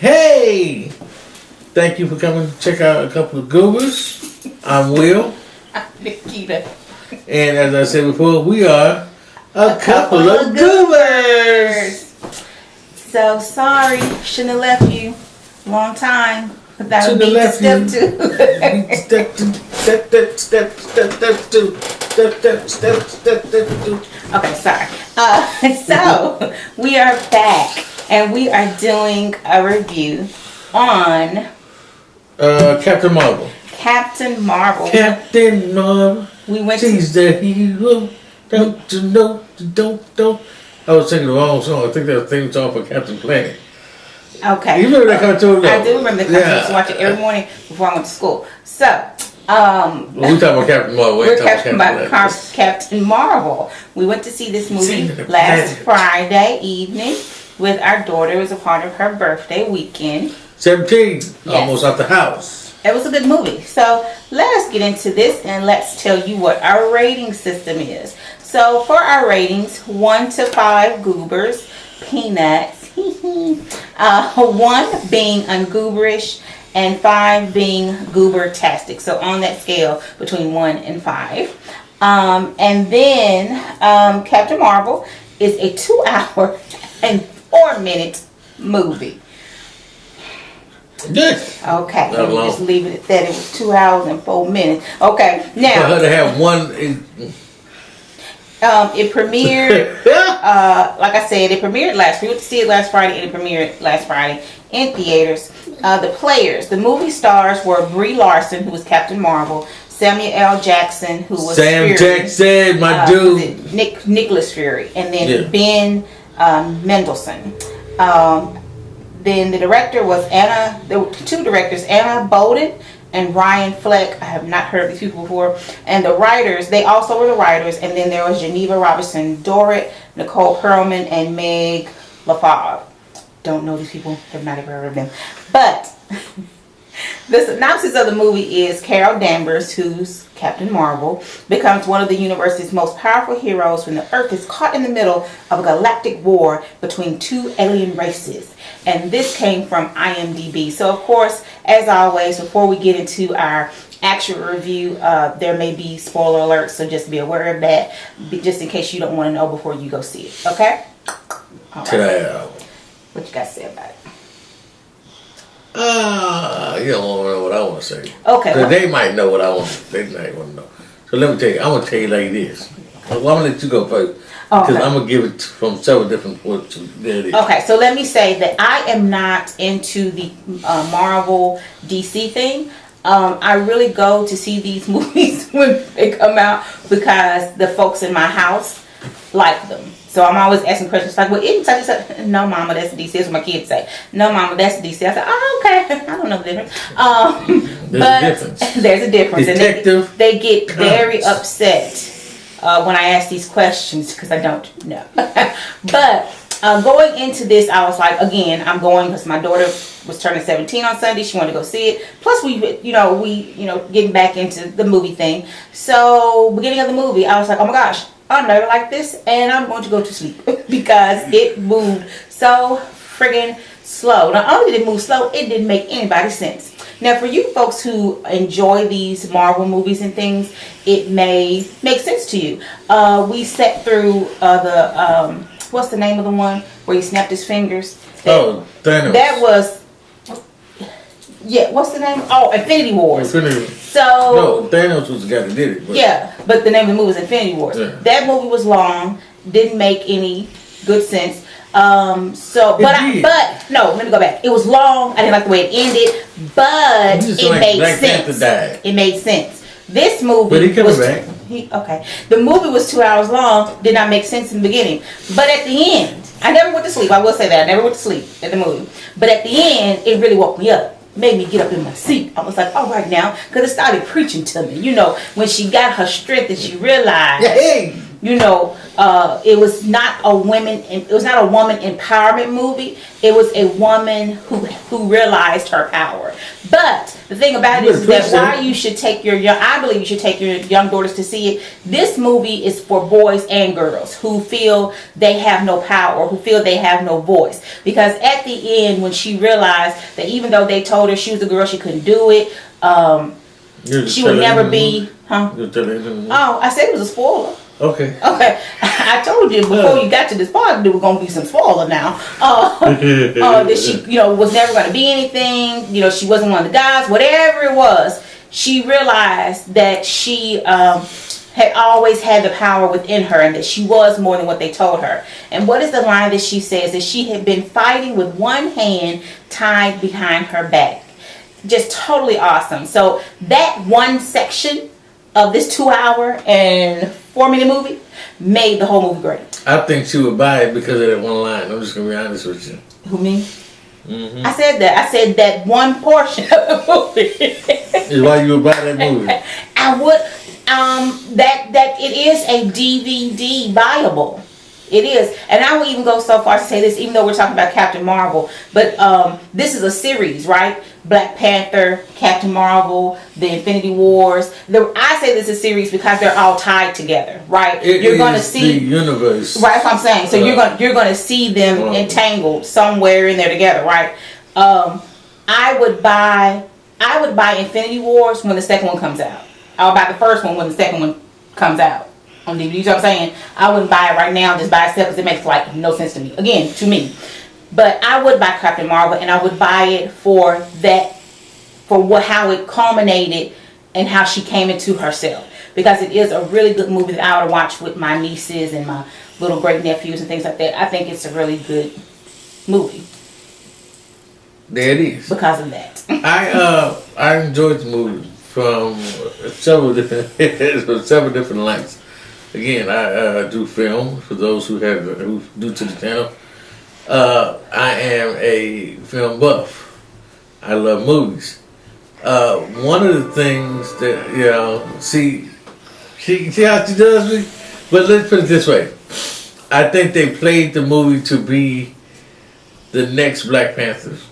Hey! Thank you for coming to check out a couple of Goobers. I'm Will. I'm Nikita. And as I said before, we are a couple of Goobers. So sorry, shouldn't have left you a long time. That would be step two. Okay, sorry. So we are back and we are doing a review on Captain Marvel. Captain Marvel. Captain Marvel. We went She's the hero. Don't you know? Don't. I was singing the wrong song. I think that was the theme song for Captain Planet. Okay. You remember that cartoon? I do remember the cartoon. I used to watch it every morning before I went to school. So, well, we're talking about Captain Marvel. We're talking about Captain Marvel. We went to see this movie last Friday evening with our daughter. It was a part of her birthday weekend. 17. Yes. Almost out the house. It was a good movie. So let us get into this and let's tell you what our rating system is. So for our ratings, 1 to 5 Goobers, peanuts. 1 being ungooberish and 5 being goober-tastic. So on that scale between 1 and 5. And then Captain Marvel is a 2-hour and 4-minute movie. Yes. Okay, let me just leave it at that. It was 2 hours and 4 minutes. Okay, now. For her to have one. It premiered, like I said, it premiered we went to see it last Friday, and it premiered last Friday in theaters. The movie stars were Brie Larson, who was Captain Marvel, Samuel L. Jackson, who was Sam Jackson, my dude. Nicholas Fury, and then Ben Mendelsohn. Then the director was there were 2 directors, Anna Boden and Ryan Fleck. I have not heard of these people before. And the writers, they also were the writers. And then there was Geneva Robinson Dorrit, Nicole Perlman, and Meg LaFave. Don't know these people. Have not ever heard of them. But the synopsis of the movie is Carol Danvers, who's Captain Marvel, becomes one of the universe's most powerful heroes when the Earth is caught in the middle of a galactic war between 2 alien races. And this came from IMDb. So, of course, as always, before we get into our actual review, there may be spoiler alerts, so just be aware of that, just in case you don't want to know before you go see it. Okay? All right. What you got to say about it? You don't want to know what I want to say. Okay. Because they might know what I want. They might want to know. So let me tell you. I'm gonna tell you like this. Well, I'm gonna let you go first because I'm gonna give it from several different points. Okay. So let me say that I am not into the Marvel DC thing. I really go to see these movies when they come out because the folks in my house like them. So I'm always asking questions like, well, isn't such and such? No, mama, that's DC. That's what my kids say. No, mama, that's DC. I said, oh, okay. I don't know the difference. There's a difference. Detective. And they get very upset when I ask these questions because I don't know. But going into this, I was like, again, I'm going because my daughter was turning 17 on Sunday. She wanted to go see it. Plus, we getting back into the movie thing. So, beginning of the movie, I was like, oh my gosh, I'm never like this, and I'm going to go to sleep because it moved so friggin' slow. Not only did it move slow, it didn't make any sense. Now, for you folks who enjoy these Marvel movies and things, it may make sense to you. We sat through what's the name of the one where he snapped his fingers? Thanos. That was, what's the name? Oh, Infinity Wars. No, Thanos was the guy that did it. But the name of the movie was Infinity Wars. Yeah. That movie was long, didn't make any good sense. Let me go back. It was long. I didn't like the way it ended, but it made sense. It made sense. This movie, but he coming back. The movie was 2 hours long. Did not make sense in the beginning, but at the end, I never went to sleep. I will say that I never went to sleep at the movie, but at the end, it really woke me up. Made me get up in my seat. I was like, all right now, because it started preaching to me. You know, when she got her strength and she realized, it was not a woman empowerment movie. It was a woman who realized her power. But the thing about it is that why you should take I believe you should take your young daughters to see it. This movie is for boys and girls who feel they have no power, who feel they have no voice. Because at the end, when she realized that even though they told her she was a girl, she couldn't do it. She would never be. Huh? Oh, I said it was a spoiler. Okay. I told you before you got to this part there was gonna be some spoiler now. That she, was never gonna be anything. She wasn't one of the guys. Whatever it was, she realized that she had always had the power within her, and that she was more than what they told her. And what is the line that she says? That she had been fighting with one hand tied behind her back. Just totally awesome. So that one section of this 2-hour and 4-minute movie made the whole movie great. I think she would buy it because of that one line. I'm just gonna be honest with you. Who, me? Mm-hmm. I said that. I said that one portion of the movie is why you would buy that movie. I would. That it is a DVD buyable. It is, and I will even go so far as to say this, even though we're talking about Captain Marvel, but this is a series, right? Black Panther, Captain Marvel, the Infinity Wars. I say this is a series because they're all tied together, right? You're going to see the universe, right? That's what I'm saying. So you're going to see them entangled somewhere in there together, right? I would buy Infinity Wars when the second one comes out. I'll buy the first one when the second one comes out on DVD. You know what I'm saying? I wouldn't buy it right now, just buy it because it makes like no sense to me. Again, to me. But I would buy Captain Marvel, and I would buy it for how it culminated and how she came into herself. Because it is a really good movie that I would watch with my nieces and my little great nephews and things like that. I think it's a really good movie. There it is. Because of that. I enjoyed the movie from several different lights. Again, I do film for those who do to the channel. I am a film buff. I love movies. One of the things that see how she does me. But let's put it this way: I think they played the movie to be the next Black Panthers,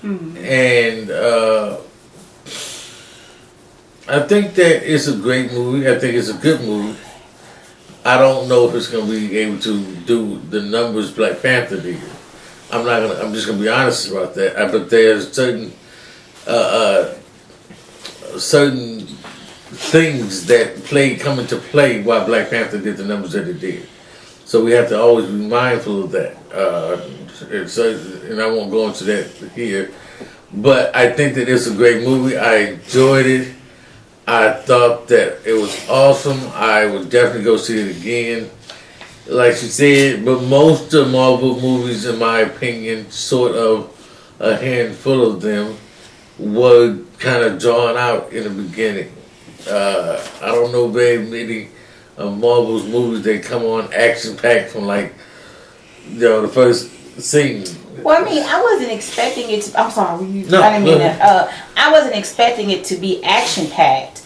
and I think that it's a great movie. I think it's a good movie. I don't know if it's going to be able to do the numbers Black Panther did. I'm just going to be honest about that. But there's certain things that come into play why Black Panther did the numbers that it did. So we have to always be mindful of that. And I won't go into that here. But I think that it's a great movie. I enjoyed it. I thought that it was awesome. I would definitely go see it again. Like she said, but most of Marvel movies, in my opinion, sort of a handful of them, were kind of drawn out in the beginning. I don't know very many of Marvel's movies that come on action-packed from the first scene. Well, I mean, I wasn't expecting it to. I'm sorry, I didn't mean that. I wasn't expecting it to be action-packed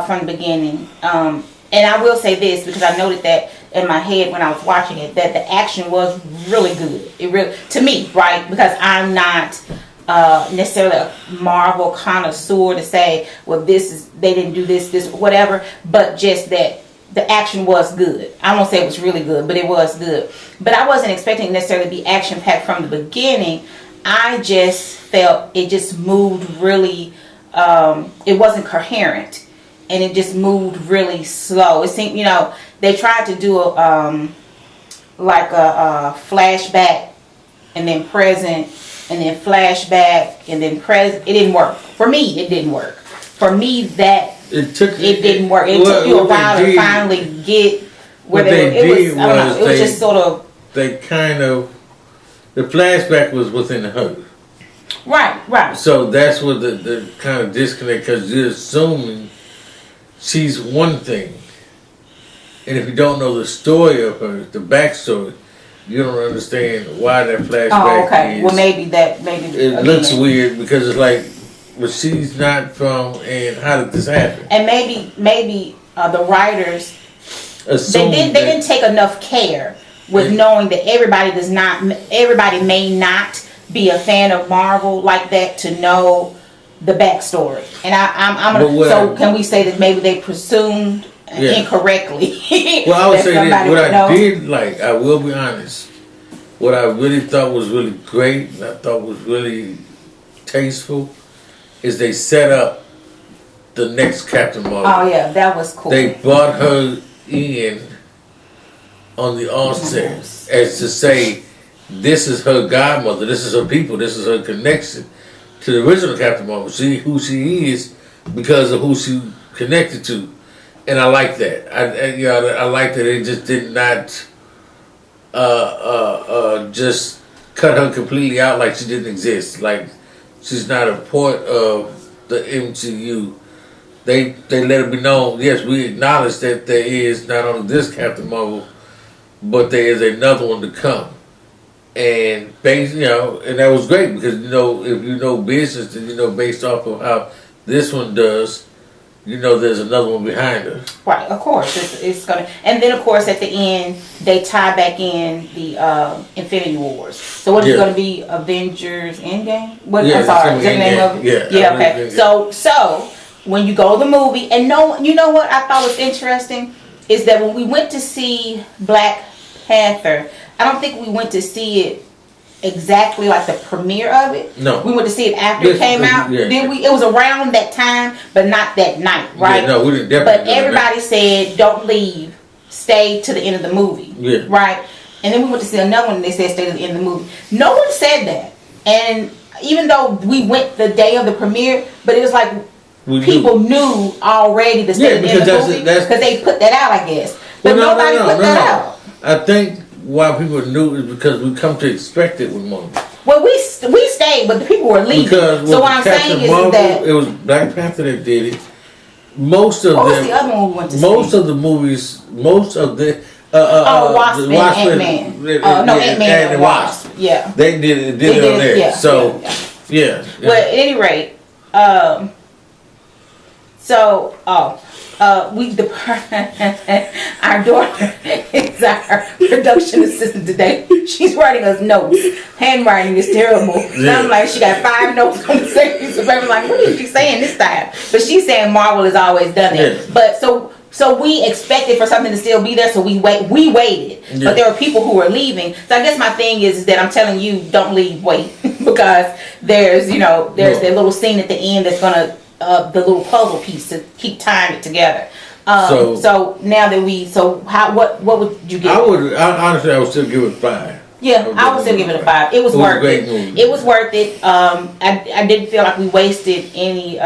from the beginning. And I will say this because I noted that in my head when I was watching it, that the action was really good. It really, to me, right? Because I'm not necessarily a Marvel connoisseur to say, well, they didn't do this, whatever. But just that the action was good. I won't say it was really good, but it was good. But I wasn't expecting it necessarily to be action-packed from the beginning. I just felt it just moved really, it wasn't coherent. And it just moved really slow. It seemed, they tried to do a flashback and then present and then flashback and then present. It didn't work. For me, it didn't work. For me, it didn't work. It took you a while to finally get where they were. It was just sort of. They kind of, the flashback was within her. Right. So that's what the kind of disconnect, because you're assuming she's one thing, and if you don't know the story of her, the backstory, you don't understand why that flashback. Oh, okay. Well, maybe it looks weird because it's like, but she's not from, and how did this happen? And maybe the writers assume they didn't take enough care with knowing that everybody may not be a fan of Marvel like that to know the backstory. And so can we say that maybe they presumed incorrectly? Well, I would say that what I did like, I will be honest, what I really thought was really great, and I thought was really tasteful, is they set up the next Captain Marvel. Oh yeah, that was cool. They brought her in on the onset as to say, this is her godmother, this is her people, this is her connection to the original Captain Marvel. See who she is because of who she connected to, and I like that. I like that they just did not just cut her completely out like she didn't exist. Like she's not a part of the MCU. They let it be known. Yes, we acknowledge that there is not only this Captain Marvel, but there is another one to come. And and that was great because if you know business, then based off of how this one does, there's another one behind her. Right, of course, it's gonna, and then of course at the end they tie back in the Infinity Wars. So what is it gonna be? Avengers Endgame? I'm sorry, is that the name of it? Yeah. Okay. So when you go to the movie, and you know what I thought was interesting is that when we went to see Black Panther, I don't think we went to see it exactly like the premiere of it. No. We went to see it after it came out. Yeah. Then it was around that time, but not that night, right? Yeah, no, we didn't definitely. But everybody said, don't leave, stay to the end of the movie. Yeah. Right? And then we went to see another one and they said stay to the end of the movie. No one said that. And even though we went the day of the premiere, but it was like people knew already to stay to the end of the movie because they put that out, I guess. But nobody put that out. I think why people knew is because we come to expect it with Marvel. Well, we stayed, but the people were leaving. Because so what I'm saying is that it was Black Panther that did it. Most of what was the other one we went to see? Most of the movies, Wasp and Ant-Man. Ant-Man and Wasp. Yeah. They did it on there. Yeah, so yeah. Well, at any rate, our daughter is our production assistant today. She's writing us notes. Handwriting is terrible. Yeah. I'm like, she got 5 notes on the same. So I'm like, what is she saying this time? But she's saying Marvel has always done it. Yeah. But so we expected for something to still be there, so we waited. Yeah. But there were people who were leaving. So I guess my thing is that I'm telling you, don't leave, wait. Because there's that little scene at the end that's gonna the little puzzle piece to keep tying it together. So now that what would you give? Honestly, I would still give it 5. Yeah, I would still give it a 5. It was worth it. It was worth it. I didn't feel like we wasted any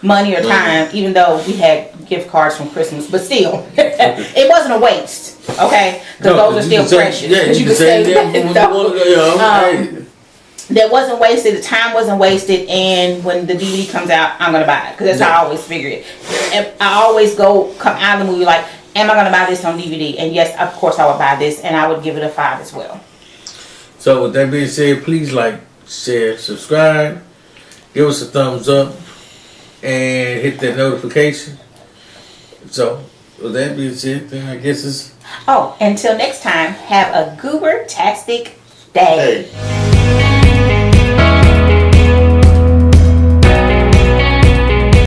money or time, even though we had gift cards from Christmas. But still, it wasn't a waste. Okay, because those are still precious. Yeah, you can say that. That wasn't wasted. The time wasn't wasted. And when the DVD comes out, I'm gonna buy it because that's how I always figure it. And I always come out of the movie like, am I gonna buy this on DVD? And yes, of course I would buy this, and I would give it a 5 as well. So with that being said, please like, share, subscribe, give us a thumbs up, and hit that notification. So with that being said, then I guess it's. Until next time, have a goober-tastic day. Hey.